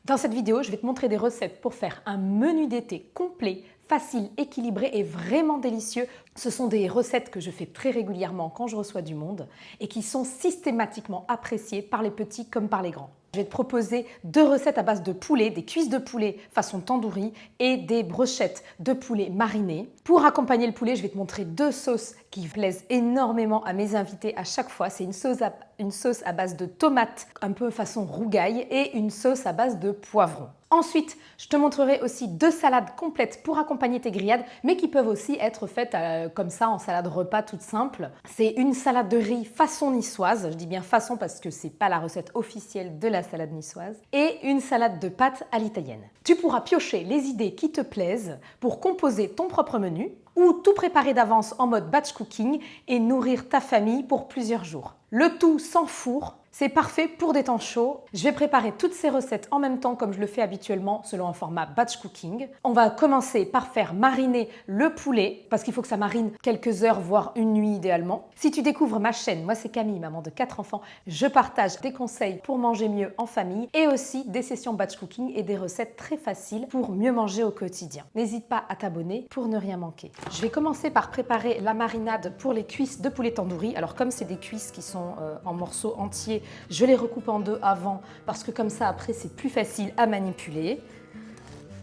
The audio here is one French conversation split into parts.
Dans cette vidéo, je vais te montrer des recettes pour faire un menu d'été complet, facile, équilibré et vraiment délicieux. Ce sont des recettes que je fais très régulièrement quand je reçois du monde et qui sont systématiquement appréciées par les petits comme par les grands. Je vais te proposer 2 recettes à base de poulet, des cuisses de poulet façon tandoori et des brochettes de poulet marinées. Pour accompagner le poulet, je vais te montrer 2 sauces qui plaisent énormément à mes invités à chaque fois. C'est une sauce à base de tomates, un peu façon rougaille, et une sauce à base de poivron. Ensuite, je te montrerai aussi 2 salades complètes pour accompagner tes grillades, mais qui peuvent aussi être faites comme ça en salade repas toute simple. C'est une salade de riz façon niçoise, je dis bien façon parce que c'est pas la recette officielle de la salade niçoise, et une salade de pâtes à l'italienne. Tu pourras piocher les idées qui te plaisent pour composer ton propre menu ou tout préparer d'avance en mode batch cooking et nourrir ta famille pour plusieurs jours. Le tout sans four. C'est parfait pour des temps chauds. Je vais préparer toutes ces recettes en même temps comme je le fais habituellement selon un format batch cooking. On va commencer par faire mariner le poulet parce qu'il faut que ça marine quelques heures voire une nuit idéalement. Si tu découvres ma chaîne, moi c'est Camille, maman de 4 enfants, je partage des conseils pour manger mieux en famille et aussi des sessions batch cooking et des recettes très faciles pour mieux manger au quotidien. N'hésite pas à t'abonner pour ne rien manquer. Je vais commencer par préparer la marinade pour les cuisses de poulet tandoori. Alors comme c'est des cuisses qui sont en morceaux entiers, je les recoupe en 2 avant parce que comme ça après c'est plus facile à manipuler.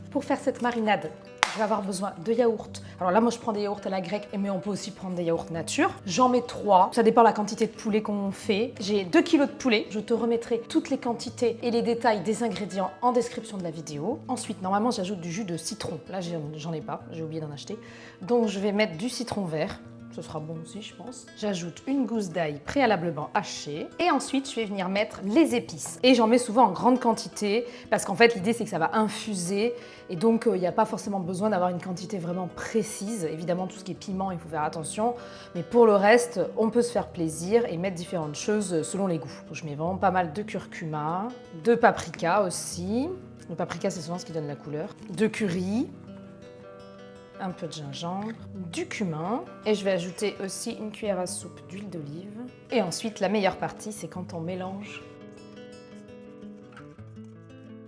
Pour faire cette marinade, je vais avoir besoin de yaourt. Alors là moi je prends des yaourts à la grecque mais on peut aussi prendre des yaourts nature. J'en mets 3, ça dépend de la quantité de poulet qu'on fait. J'ai 2 kg de poulet, je te remettrai toutes les quantités et les détails des ingrédients en description de la vidéo. Ensuite normalement j'ajoute du jus de citron, là j'en ai pas, j'ai oublié d'en acheter. Donc je vais mettre du citron vert. Ce sera bon aussi, je pense. J'ajoute une gousse d'ail préalablement hachée. Et ensuite, je vais venir mettre les épices. Et j'en mets souvent en grande quantité parce qu'en fait, l'idée, c'est que ça va infuser. Et donc, il n'y a pas forcément besoin d'avoir une quantité vraiment précise. Évidemment, tout ce qui est piment, il faut faire attention. Mais pour le reste, on peut se faire plaisir et mettre différentes choses selon les goûts. Donc, je mets vraiment pas mal de curcuma, de paprika aussi. Le paprika, c'est souvent ce qui donne la couleur. De curry. Un peu de gingembre, du cumin et je vais ajouter aussi une cuillère à soupe d'huile d'olive. Et ensuite, la meilleure partie, c'est quand on mélange.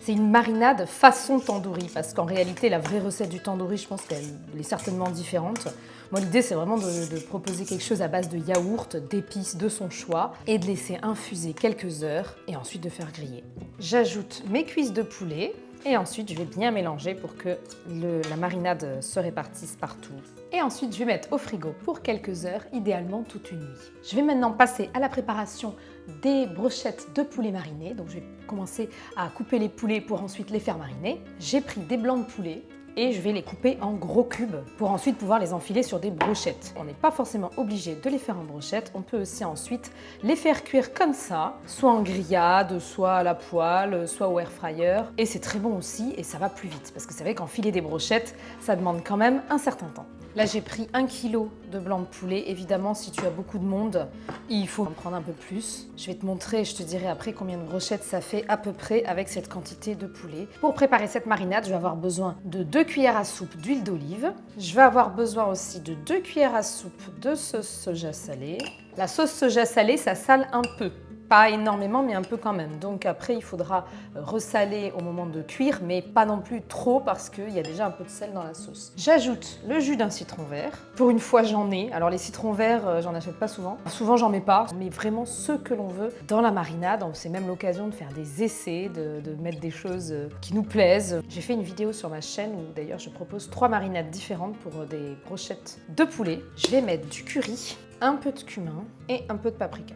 C'est une marinade façon tandoori parce qu'en réalité, la vraie recette du tandoori, je pense qu'elle est certainement différente. Moi, l'idée, c'est vraiment de proposer quelque chose à base de yaourt, d'épices de son choix et de laisser infuser quelques heures et ensuite de faire griller. J'ajoute mes cuisses de poulet. Et ensuite, je vais bien mélanger pour que la marinade se répartisse partout. Et ensuite, je vais mettre au frigo pour quelques heures, idéalement toute une nuit. Je vais maintenant passer à la préparation des brochettes de poulet marinées. Donc, je vais commencer à couper les poulets pour ensuite les faire mariner. J'ai pris des blancs de poulet et je vais les couper en gros cubes pour ensuite pouvoir les enfiler sur des brochettes. On n'est pas forcément obligé de les faire en brochettes, on peut aussi ensuite les faire cuire comme ça, soit en grillade, soit à la poêle, soit au air fryer. Et c'est très bon aussi et ça va plus vite parce que c'est vrai qu'enfiler des brochettes, ça demande quand même un certain temps. Là, j'ai pris 1 kg de blanc de poulet. Évidemment, si tu as beaucoup de monde, il faut en prendre un peu plus. Je vais te montrer et je te dirai après combien de brochettes ça fait à peu près avec cette quantité de poulet. Pour préparer cette marinade, je vais avoir besoin de 2 cuillères à soupe d'huile d'olive. Je vais avoir besoin aussi de 2 cuillères à soupe de sauce soja salée. La sauce soja salée, ça sale un peu. Pas énormément, mais un peu quand même. Donc après, il faudra ressaler au moment de cuire, mais pas non plus trop parce qu'il y a déjà un peu de sel dans la sauce. J'ajoute le jus d'un citron vert. Pour une fois, j'en ai. Alors les citrons verts, j'en achète pas souvent. Souvent, j'en mets pas. Mais vraiment ceux que l'on veut dans la marinade. C'est même l'occasion de faire des essais, de mettre des choses qui nous plaisent. J'ai fait une vidéo sur ma chaîne où d'ailleurs je propose 3 marinades différentes pour des brochettes de poulet. Je vais mettre du curry, un peu de cumin et un peu de paprika.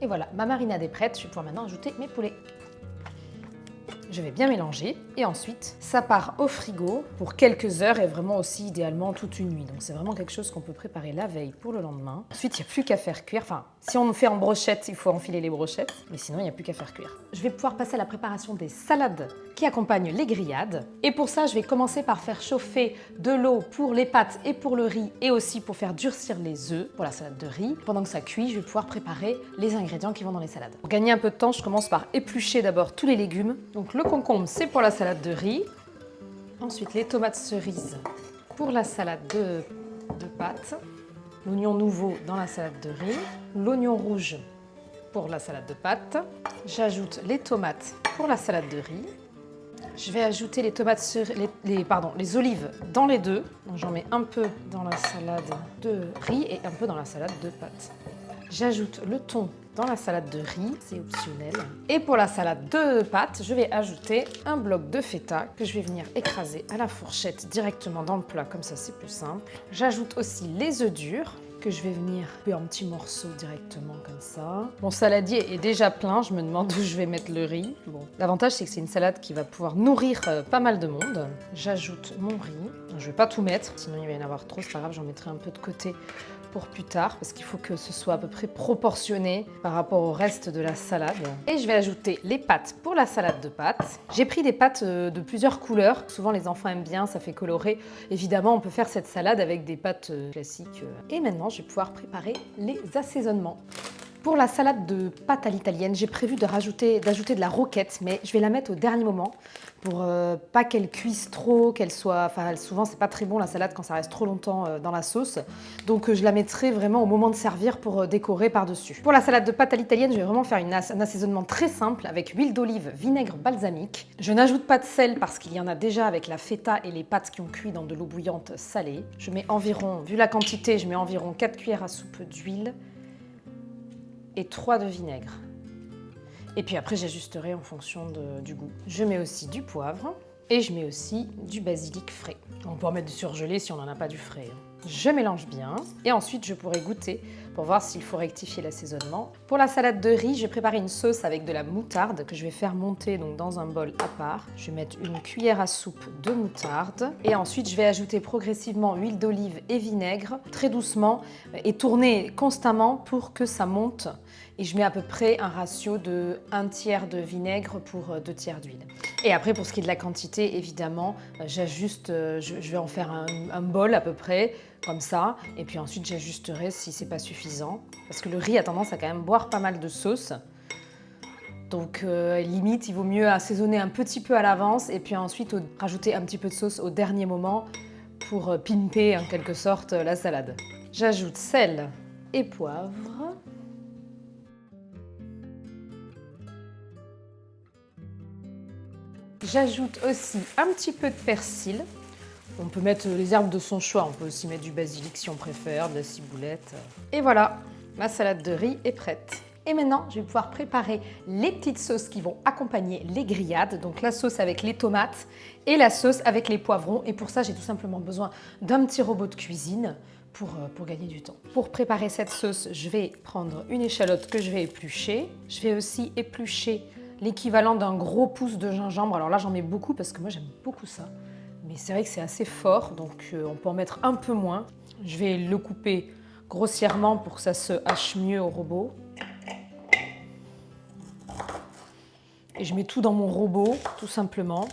Et voilà, ma marinade est prête, je vais pouvoir maintenant ajouter mes poulets. Je vais bien mélanger et ensuite ça part au frigo pour quelques heures et vraiment aussi idéalement toute une nuit. Donc c'est vraiment quelque chose qu'on peut préparer la veille pour le lendemain. Ensuite, il n'y a plus qu'à faire cuire. Enfin, si on fait en brochette, il faut enfiler les brochettes, mais sinon il n'y a plus qu'à faire cuire. Je vais pouvoir passer à la préparation des salades qui accompagnent les grillades. Et pour ça, je vais commencer par faire chauffer de l'eau pour les pâtes et pour le riz et aussi pour faire durcir les œufs pour la salade de riz. Pendant que ça cuit, je vais pouvoir préparer les ingrédients qui vont dans les salades. Pour gagner un peu de temps, je commence par éplucher d'abord tous les légumes. Donc le concombre, c'est pour la salade de riz. Ensuite, les tomates cerises pour la salade de pâtes. L'oignon nouveau dans la salade de riz. L'oignon rouge pour la salade de pâtes. J'ajoute les tomates pour la salade de riz. Je vais ajouter les tomates sur les olives dans les deux. Donc j'en mets un peu dans la salade de riz et un peu dans la salade de pâtes. J'ajoute le thon dans la salade de riz, c'est optionnel. Et pour la salade de pâtes, je vais ajouter un bloc de feta que je vais venir écraser à la fourchette directement dans le plat, comme ça c'est plus simple. J'ajoute aussi les œufs durs que je vais venir couper en petits morceaux directement comme ça. Mon saladier est déjà plein, je me demande où je vais mettre le riz. Bon, l'avantage c'est que c'est une salade qui va pouvoir nourrir pas mal de monde. J'ajoute mon riz. Je vais pas tout mettre, sinon il va y en avoir trop, c'est pas grave, j'en mettrai un peu de côté pour plus tard parce qu'il faut que ce soit à peu près proportionné par rapport au reste de la salade. Et je vais ajouter les pâtes pour la salade de pâtes. J'ai pris des pâtes de plusieurs couleurs. Souvent les enfants aiment bien, ça fait colorer. Évidemment, on peut faire cette salade avec des pâtes classiques. Et maintenant, je vais pouvoir préparer les assaisonnements. Pour la salade de pâtes à l'italienne, j'ai prévu d'ajouter de la roquette, mais je vais la mettre au dernier moment pour pas qu'elle cuise trop, qu'elle soit... Enfin, souvent, c'est pas très bon la salade quand ça reste trop longtemps dans la sauce. Donc, je la mettrai vraiment au moment de servir pour décorer par-dessus. Pour la salade de pâtes à l'italienne, je vais vraiment faire un assaisonnement très simple avec huile d'olive, vinaigre balsamique. Je n'ajoute pas de sel parce qu'il y en a déjà avec la feta et les pâtes qui ont cuit dans de l'eau bouillante salée. Je mets environ, vu la quantité, je mets environ 4 cuillères à soupe d'huile et 3 de vinaigre. Et puis après, j'ajusterai en fonction du goût. Je mets aussi du poivre et je mets aussi du basilic frais. On peut en mettre du surgelé si on n'en a pas du frais. Je mélange bien et ensuite je pourrai goûter pour voir s'il faut rectifier l'assaisonnement. Pour la salade de riz, j'ai préparé une sauce avec de la moutarde que je vais faire monter donc dans un bol à part. Je vais mettre une cuillère à soupe de moutarde et ensuite je vais ajouter progressivement huile d'olive et vinaigre très doucement et tourner constamment pour que ça monte. Et je mets à peu près un ratio de 1/3 de vinaigre pour 2/3 d'huile. Et après, pour ce qui est de la quantité, évidemment, j'ajuste, je vais en faire un bol à peu près, comme ça. Et puis ensuite, j'ajusterai si c'est pas suffisant. Parce que le riz a tendance à quand même boire pas mal de sauce. Donc limite, il vaut mieux assaisonner un petit peu à l'avance et puis ensuite rajouter un petit peu de sauce au dernier moment pour pimper en quelque sorte la salade. J'ajoute sel et poivre. J'ajoute aussi un petit peu de persil. On peut mettre les herbes de son choix, on peut aussi mettre du basilic si on préfère, de la ciboulette. Et voilà, ma salade de riz est prête. Et maintenant, je vais pouvoir préparer les petites sauces qui vont accompagner les grillades. Donc la sauce avec les tomates et la sauce avec les poivrons. Et pour ça, j'ai tout simplement besoin d'un petit robot de cuisine pour gagner du temps. Pour préparer cette sauce, je vais prendre une échalote que je vais éplucher. Je vais aussi éplucher l'équivalent d'un gros pouce de gingembre. Alors là, j'en mets beaucoup parce que moi, j'aime beaucoup ça. Mais c'est vrai que c'est assez fort, donc on peut en mettre un peu moins. Je vais le couper grossièrement pour que ça se hache mieux au robot. Et je mets tout dans mon robot, tout simplement.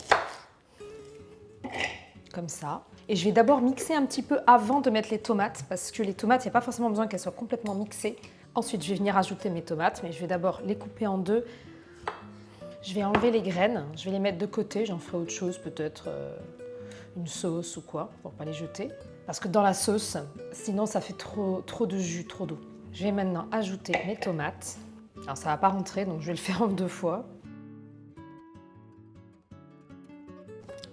Comme ça. Et je vais d'abord mixer un petit peu avant de mettre les tomates, parce que les tomates, il n'y a pas forcément besoin qu'elles soient complètement mixées. Ensuite, je vais venir ajouter mes tomates, mais je vais d'abord les couper en deux. Je vais enlever les graines, je vais les mettre de côté, j'en ferai autre chose, peut-être une sauce ou quoi, pour ne pas les jeter. Parce que dans la sauce, sinon ça fait trop de jus, trop d'eau. Je vais maintenant ajouter mes tomates. Alors ça ne va pas rentrer, donc je vais le faire en 2 fois.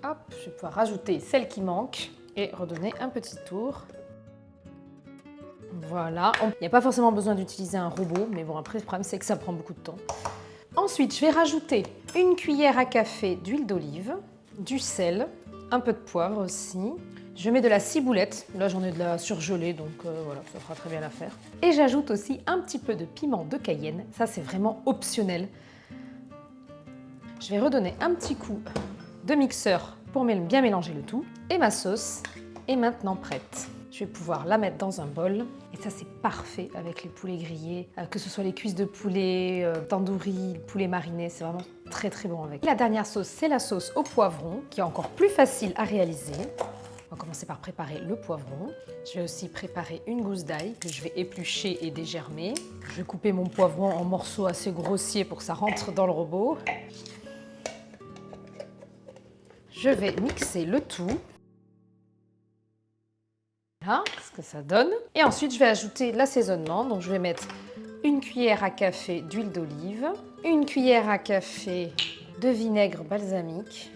Hop, je vais pouvoir rajouter celle qui manque et redonner un petit tour. Voilà, il n'y a pas forcément besoin d'utiliser un robot, mais bon après le problème c'est que ça prend beaucoup de temps. Ensuite, je vais rajouter une cuillère à café d'huile d'olive, du sel, un peu de poivre aussi. Je mets de la ciboulette, là j'en ai de la surgelée, donc voilà, ça fera très bien l'affaire. Et j'ajoute aussi un petit peu de piment de Cayenne, ça c'est vraiment optionnel. Je vais redonner un petit coup de mixeur pour bien mélanger le tout. Et ma sauce est maintenant prête. Je vais pouvoir la mettre dans un bol. Et ça, c'est parfait avec les poulets grillés, que ce soit les cuisses de poulet, tandoori, poulet mariné, c'est vraiment très très bon avec. Et la dernière sauce, c'est la sauce au poivron, qui est encore plus facile à réaliser. On va commencer par préparer le poivron. Je vais aussi préparer une gousse d'ail que je vais éplucher et dégermer. Je vais couper mon poivron en morceaux assez grossiers pour que ça rentre dans le robot. Je vais mixer le tout. Voilà ce que ça donne. Et ensuite, je vais ajouter l'assaisonnement. Donc, je vais mettre une cuillère à café d'huile d'olive, une cuillère à café de vinaigre balsamique,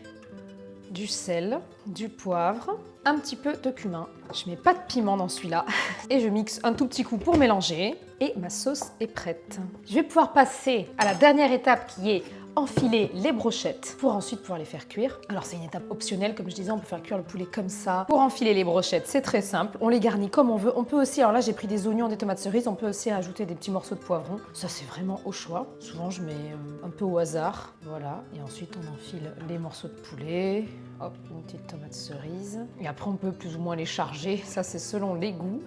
du sel, du poivre, un petit peu de cumin. Je mets pas de piment dans celui-là. Et je mixe un tout petit coup pour mélanger. Et ma sauce est prête. Je vais pouvoir passer à la dernière étape qui est enfiler les brochettes pour ensuite pouvoir les faire cuire. Alors c'est une étape optionnelle, comme je disais, on peut faire cuire le poulet comme ça. Pour enfiler les brochettes, c'est très simple, on les garnit comme on veut. On peut aussi, alors là j'ai pris des oignons, des tomates cerises, on peut aussi ajouter des petits morceaux de poivron. Ça c'est vraiment au choix. Souvent je mets un peu au hasard, voilà. Et ensuite on enfile les morceaux de poulet, hop, une petite tomate cerise. Et après on peut plus ou moins les charger, ça c'est selon les goûts.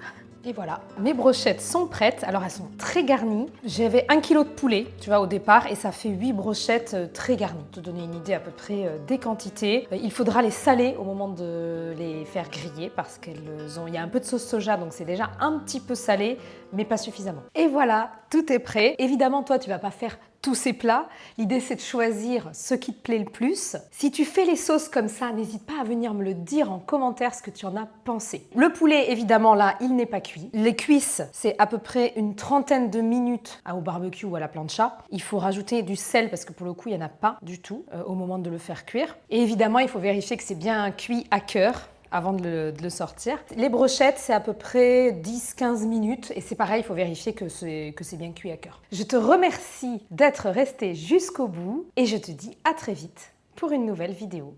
Et voilà, mes brochettes sont prêtes. Alors elles sont très garnies. J'avais 1 kg de poulet, tu vois, au départ, et ça fait 8 brochettes très garnies. Pour te donner une idée à peu près des quantités. Il faudra les saler au moment de les faire griller parce il y a un peu de sauce soja, donc c'est déjà un petit peu salé, mais pas suffisamment. Et voilà, tout est prêt. Évidemment, toi, tu vas pas faire tous ces plats. L'idée, c'est de choisir ce qui te plaît le plus. Si tu fais les sauces comme ça, n'hésite pas à venir me le dire en commentaire ce que tu en as pensé. Le poulet, évidemment, là, il n'est pas cuit. Les cuisses, c'est à peu près une trentaine de minutes au barbecue ou à la plancha. Il faut rajouter du sel parce que pour le coup, il n'y en a pas du tout au moment de le faire cuire. Et évidemment, il faut vérifier que c'est bien cuit à cœur avant de le sortir. Les brochettes, c'est à peu près 10-15 minutes et c'est pareil, il faut vérifier que c'est bien cuit à cœur. Je te remercie d'être resté jusqu'au bout et je te dis à très vite pour une nouvelle vidéo.